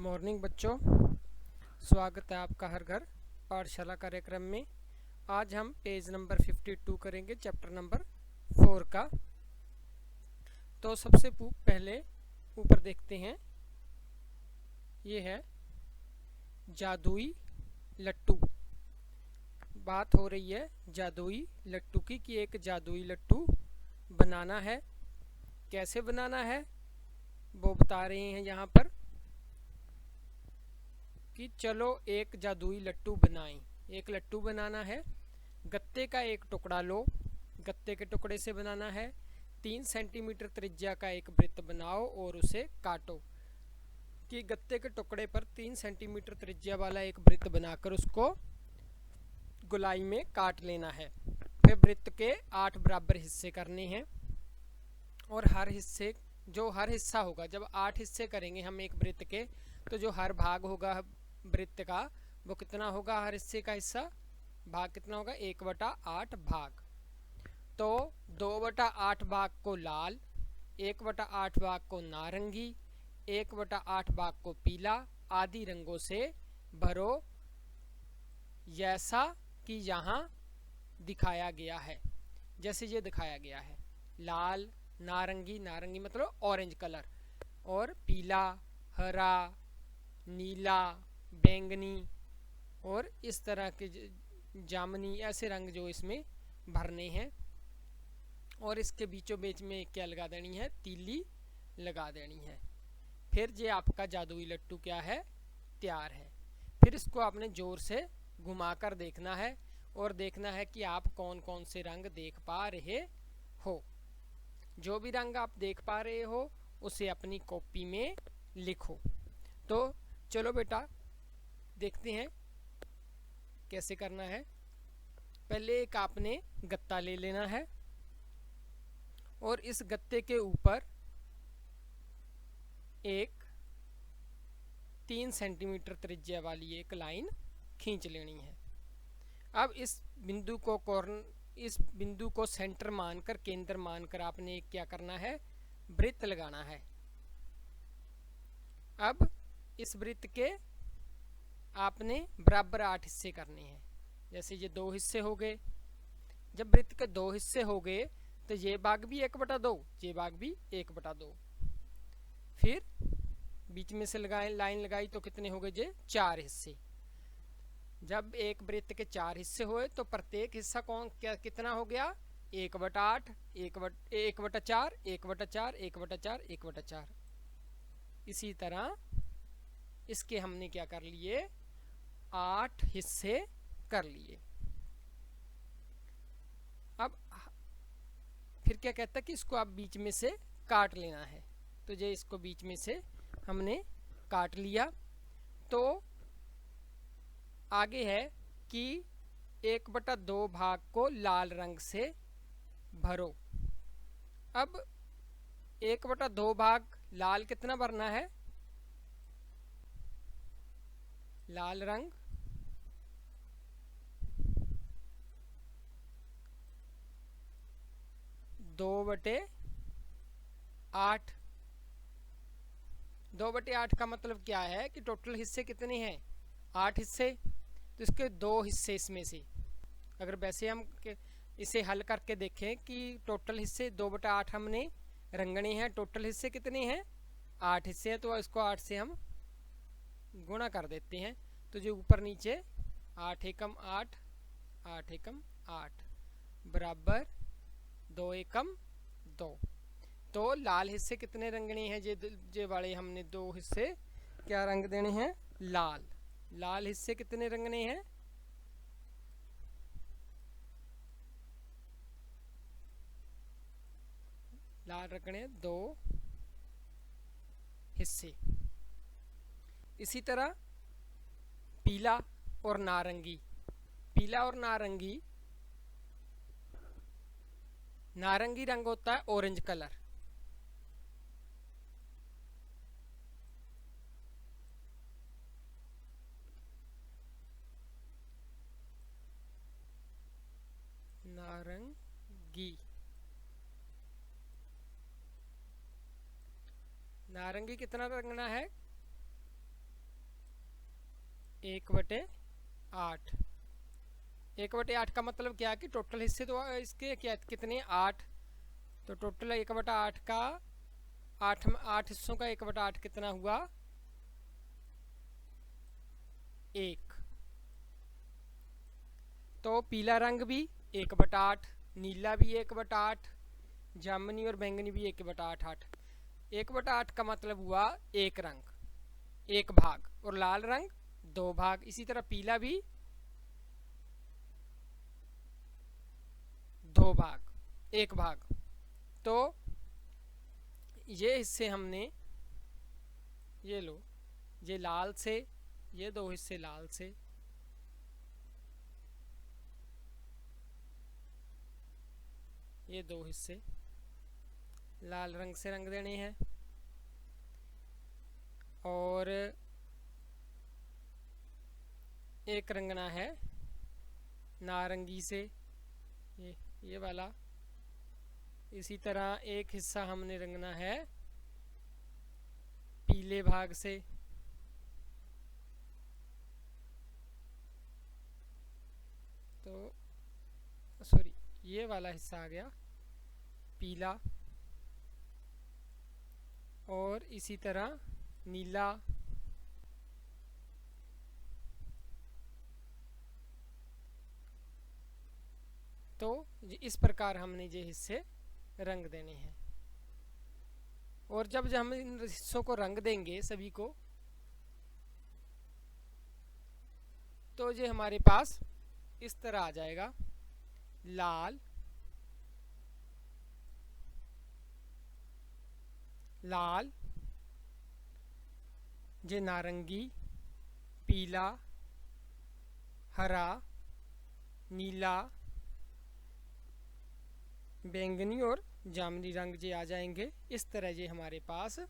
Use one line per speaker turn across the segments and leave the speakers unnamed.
Morning बच्चों, स्वागत है आपका हर घर पाठशाला कार्यक्रम में। आज हम पेज नंबर 52 करेंगे, चैप्टर नंबर 4 का। तो सबसे पहले ऊपर देखते हैं, ये है जादुई लट्टू। बात हो रही है जादुई लट्टू की कि एक जादुई लट्टू बनाना है। कैसे बनाना है वो बता रहे हैं यहाँ पर कि चलो एक जादुई लट्टू बनाएं। एक लट्टू बनाना है, गत्ते का एक टुकड़ा लो, गत्ते के टुकड़े से बनाना है। 3 सेंटीमीटर त्रिज्या का एक वृत्त बनाओ और उसे काटो। कि गत्ते के टुकड़े पर 3 सेंटीमीटर त्रिज्या वाला एक वृत्त बनाकर उसको गोलाई में काट लेना है। फिर वृत्त के 8 बराबर हिस्से करने हैं और हर हिस्सा होगा, जब 8 हिस्से करेंगे हम एक वृत्त के, तो जो हर भाग होगा वृत्त का वो कितना होगा, हर हिस्से का हिस्सा भाग कितना होगा, 1/8 भाग। तो 2/8 भाग को लाल, 1/8 भाग को नारंगी, 1/8 भाग को पीला आदि रंगों से भरो, जैसा कि यहाँ दिखाया गया है। जैसे ये दिखाया गया है, लाल, नारंगी, नारंगी मतलब ऑरेंज कलर, और पीला, हरा, नीला, बैंगनी और इस तरह के जामुनी, ऐसे रंग जो इसमें भरने हैं। और इसके बीचों बीच में क्या लगा देनी है, तीली लगा देनी है। फिर ये आपका जादुई लट्टू क्या है, तैयार है। फिर इसको आपने जोर से घुमाकर देखना है और देखना है कि आप कौन कौन से रंग देख पा रहे हो। जो भी रंग आप देख पा रहे हो उसे अपनी कॉपी में लिखो। तो चलो बेटा देखते हैं कैसे करना है। पहले एक आपने गत्ता ले लेना है और इस गत्ते के ऊपर एक 3 सेंटीमीटर त्रिज्या वाली एक लाइन खींच लेनी है। अब इस बिंदु को सेंटर मानकर, केंद्र मानकर आपने क्या करना है, वृत्त लगाना है। अब इस वृत्त के आपने बराबर 8 हिस्से करने हैं। जैसे ये 2 हिस्से हो गए, जब वृत्त के 2 हिस्से हो गए तो ये भाग भी 1/2, ये भाग भी 1/2। फिर बीच में से लाइन लगाई तो कितने हो गए, ये 4 हिस्से। जब एक वृत्त के 4 हिस्से हुए तो प्रत्येक हिस्सा कितना हो गया, 1/8, 1/4, 1/4, 1/4, 1/4। इसी तरह इसके हमने क्या कर लिए, 8 हिस्से कर लिए। अब फिर क्या कहता है कि इसको आप बीच में से काट लेना है। तो ये इसको बीच में से हमने काट लिया। तो आगे है कि 1/2 भाग को लाल रंग से भरो। अब 1/2 भाग लाल कितना भरना है, लाल रंग 2/8। 2/8 का मतलब क्या है कि टोटल हिस्से कितने हैं, 8 हिस्से। तो इसके 2 हिस्से इसमें से, अगर वैसे हम इसे हल करके देखें कि टोटल हिस्से 2/8 हमने रंगने हैं, टोटल हिस्से कितने हैं, 8 हिस्से हैं। तो इसको 8 से हम गुणा कर देते हैं। तो जो ऊपर नीचे 8 एकम 8, 8 एकम 8 बराबर 2 एकम 2। तो लाल हिस्से कितने रंगने हैं, ये वाले हमने 2 हिस्से क्या रंग देने हैं, लाल। लाल हिस्से कितने रंगने हैं, लाल रंगने 2 हिस्से। इसी तरह पीला और नारंगी, पीला और नारंगी, नारंगी रंग होता है ऑरेंज कलर, नारंगी। नारंगी कितना रंगना है, 1/8। 1/8 का मतलब क्या कि टोटल हिस्से तो इसके क्या कितने 8, तो टोटल 1/8 का 8 हिस्सों का 1/8 कितना हुआ 1। तो पीला रंग भी 1/8, नीला भी 1/8, जामुनी और बैंगनी भी 1/8। 1/8 का मतलब हुआ एक रंग, एक भाग, और लाल रंग 2 भाग। इसी तरह पीला भी 2 भाग, एक भाग। तो ये हिस्से हमने, ये लो, ये लाल से, ये 2 हिस्से लाल से, ये 2 हिस्से लाल रंग से रंग देने हैं, और एक रंगना है नारंगी से, ये वाला। इसी तरह एक हिस्सा हमने रंगना है पीले भाग से, तो सॉरी ये वाला हिस्सा आ गया पीला, और इसी तरह नीला, तो इस प्रकार हमने ये हिस्से रंग देने हैं। और जब हम इन हिस्सों को रंग देंगे सभी को, तो ये हमारे पास इस तरह आ जाएगा, लाल, लाल, ये नारंगी, पीला, हरा, नीला, बैंगनी और जामुनी रंग ये आ जाएंगे। इस तरह ये हमारे पास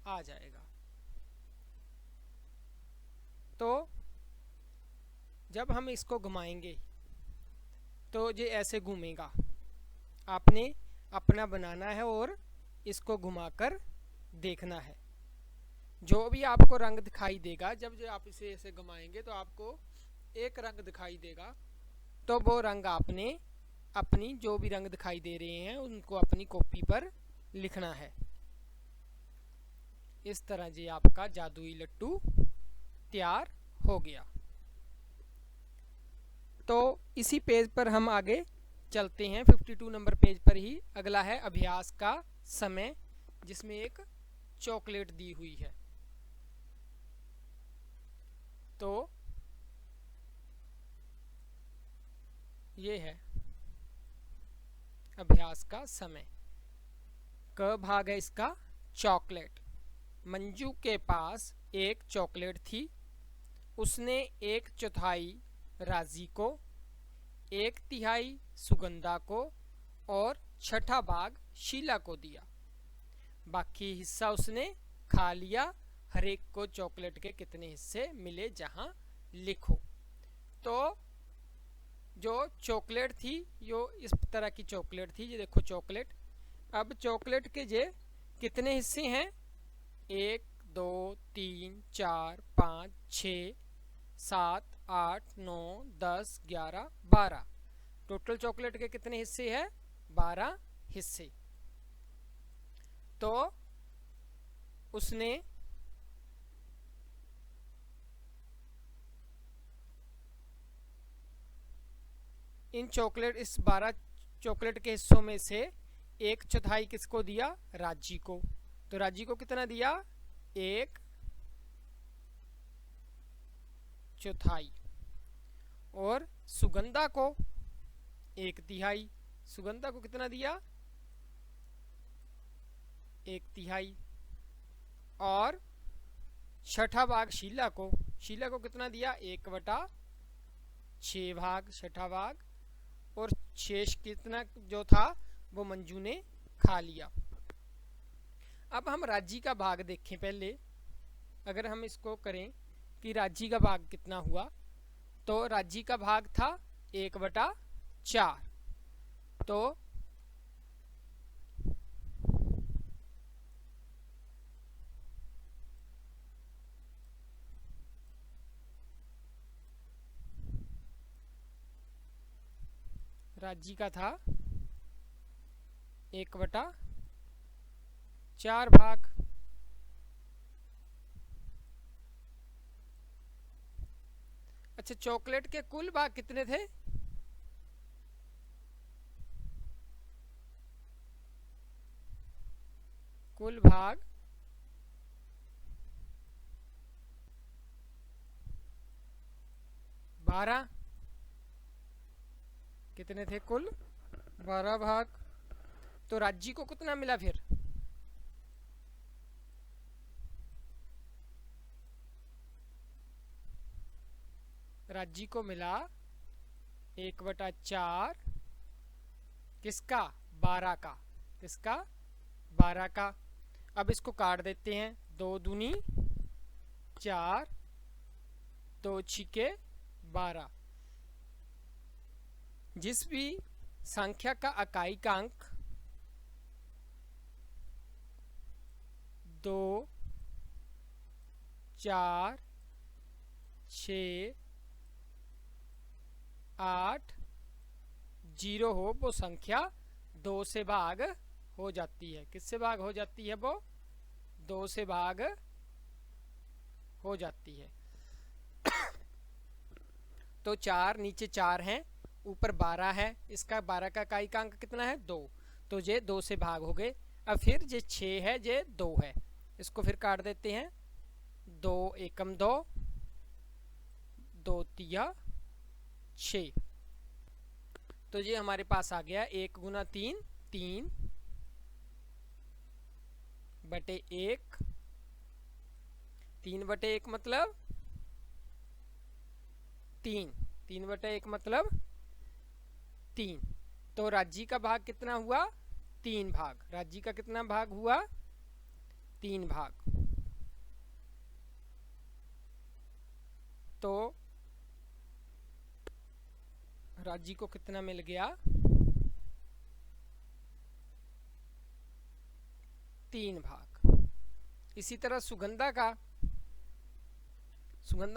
आ जाएगा। तो जब हम इसको घुमाएंगे तो ये ऐसे घूमेगा। आपने अपना बनाना है और इसको घुमाकर देखना है। जो भी आपको रंग दिखाई देगा, जब जो आप इसे ऐसे घुमाएंगे तो आपको एक रंग दिखाई देगा, तो वो रंग आपने अपनी जो भी रंग दिखाई दे रहे हैं उनको अपनी कॉपी पर लिखना है। इस तरह जी आपका जादुई लट्टू तैयार हो गया। तो इसी पेज पर हम आगे चलते हैं। 52 नंबर पेज पर ही अगला है अभ्यास का समय, जिसमें एक चॉकलेट दी हुई है। तो ये है अभ्यास का समय। क भाग है इसका चॉकलेट। मंजू के पास एक चॉकलेट थी। उसने 1/4 राजी को, 1/3 सुगंधा को और 6ठा भाग शीला को दिया। बाकी हिस्सा उसने खा लिया। हर एक को चॉकलेट के कितने हिस्से मिले जहां लिखो। तो जो चॉकलेट थी, यो इस तरह की चॉकलेट थी। ये देखो चॉकलेट। अब चॉकलेट के जे कितने हिस्से हैं? 1 2 3 4 5 6 7 8 9 10 11 12। टोटल चॉकलेट के कितने हिस्से हैं? 12 हिस्से। तो उसने इन चॉकलेट, इस 12 चॉकलेट के हिस्सों में से 1/4 किसको दिया? राजी को। तो राजी को कितना दिया? 1/4। और सुगंधा को 1/3। सुगंधा को कितना दिया? 1/3। और 6ठा भाग शीला को, शीला को कितना दिया? 1/6 भाग, 6ठा भाग। और शेष कितना जो था वो मंजू ने खा लिया। अब हम राजी का भाग देखें पहले। अगर हम इसको करें कि राजी का भाग कितना हुआ, तो राजी का भाग था 1/4। तो राज्य का था 1/4 भाग। अच्छा, चॉकलेट के कुल भाग कितने थे? कुल भाग 12। कितने थे कुल? 12 भाग। तो राज्य को कितना मिला फिर? राज्य को मिला 1/4 किसका? 12 का। किसका? 12 का। अब इसको काट देते हैं। 2 दूनी 4, 2 छिके 12। जिस भी संख्या का इकाइकांक 2, 4, 6, 8, 0 हो, वो संख्या 2 से भाग हो जाती है। किससे भाग हो जाती है? वो 2 से भाग हो जाती है। तो 4 नीचे 4 हैं, ऊपर 12 है। इसका 12 का इकाइकांक कितना है? 2। तो ये 2 से भाग हो गए। अब फिर ये 6 है, ये 2 है। इसको फिर काट देते हैं। 2 एकम 2, 2 तिया 6। तो ये हमारे पास आ गया 1 गुना 3, 3 बटे 1। 3 बटे 1 मतलब 3। 3 बटे 1 मतलब 3। तो राज्य का भाग कितना हुआ? 3 भाग। राज्य का कितना भाग हुआ? 3 भाग। तो राज्य को कितना मिल गया? 3 भाग। इसी तरह सुगंधा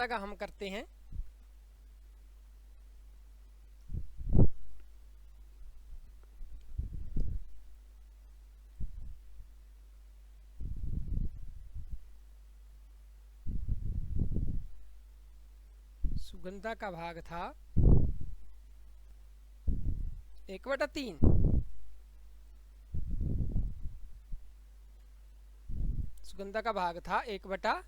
का हम करते हैं। सुगंधा का भाग था 1/3। सुगंधा का भाग था 1/3।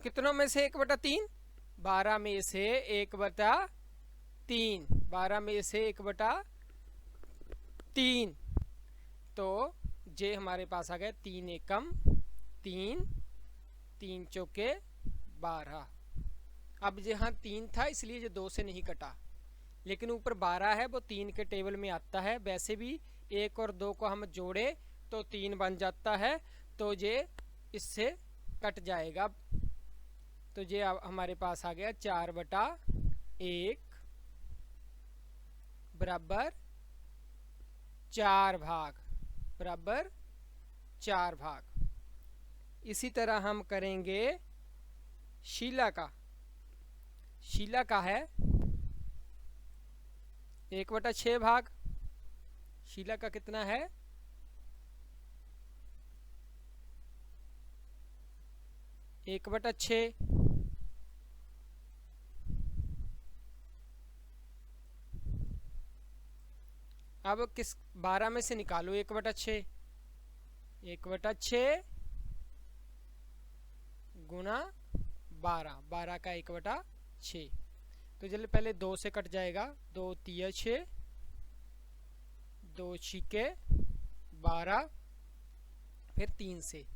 कितनों में से 1/3? 12 में से 1/3। 12 में से 1/3। तो ये हमारे पास आ गया 3 एकम 3, 3 चौके 12। अब यहाँ 3 था इसलिए ये 2 से नहीं कटा, लेकिन ऊपर 12 है, वो 3 के टेबल में आता है। वैसे भी 1 और 2 को हम जोड़े तो 3 बन जाता है, तो ये इससे कट जाएगा। तो ये अब हमारे पास आ गया 4/1 बराबर 4 भाग, बराबर 4 भाग। इसी तरह हम करेंगे शीला का। शीला का है 1/6 भाग। शीला का कितना है? 1/6। अब किस 12 में से निकालो 1/6। 1/6 गुना 12, 12 का 1/6। तो चलिए पहले 2 से कट जाएगा। 2 तिया 6, 2 छिके 12, फिर 3 से।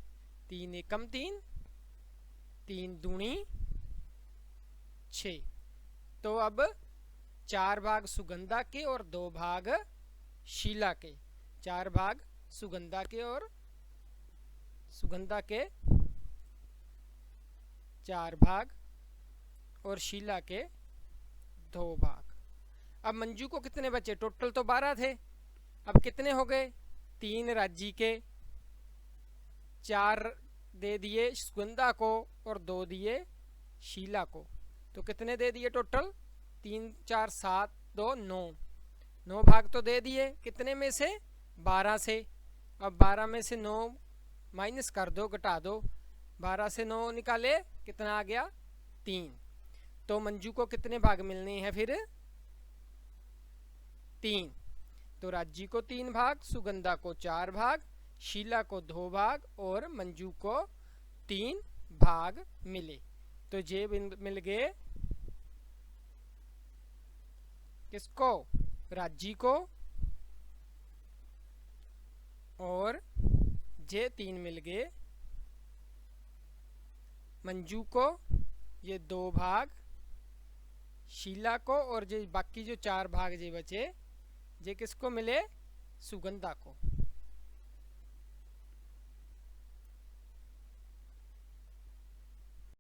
3 एकम 3, 3 दूनी 6। तो अब 4 भाग सुगंधा के और 2 भाग शीला के। 4 भाग सुगंधा के और 4 भाग, और शीला के 2 भाग। अब मंजू को कितने बचे? टोटल तो 12 थे, अब कितने हो गए? 3 राज्य के, 4 दे दिए सुगंधा को और 2 दिए शीला को। तो कितने दे दिए टोटल? 3 4 7 2 9, 9 भाग तो दे दिए, कितने में से? 12 से। अब 12 में से 9 माइनस कर दो, घटा दो, 12 से 9 निकाले, कितना आ गया? 3। तो मंजू को कितने भाग मिलने हैं फिर? 3। तो राजी को 3 भाग, सुगंधा को 4 भाग, शीला को 2 भाग और मंजू को 3 भाग मिले। तो ये मिल गए किसको? राजी को, और ये 3 मिल गए मंजू को, ये 2 भाग शीला को, और ये बाकी जो 4 भाग ये बचे ये किसको मिले? सुगंधा को।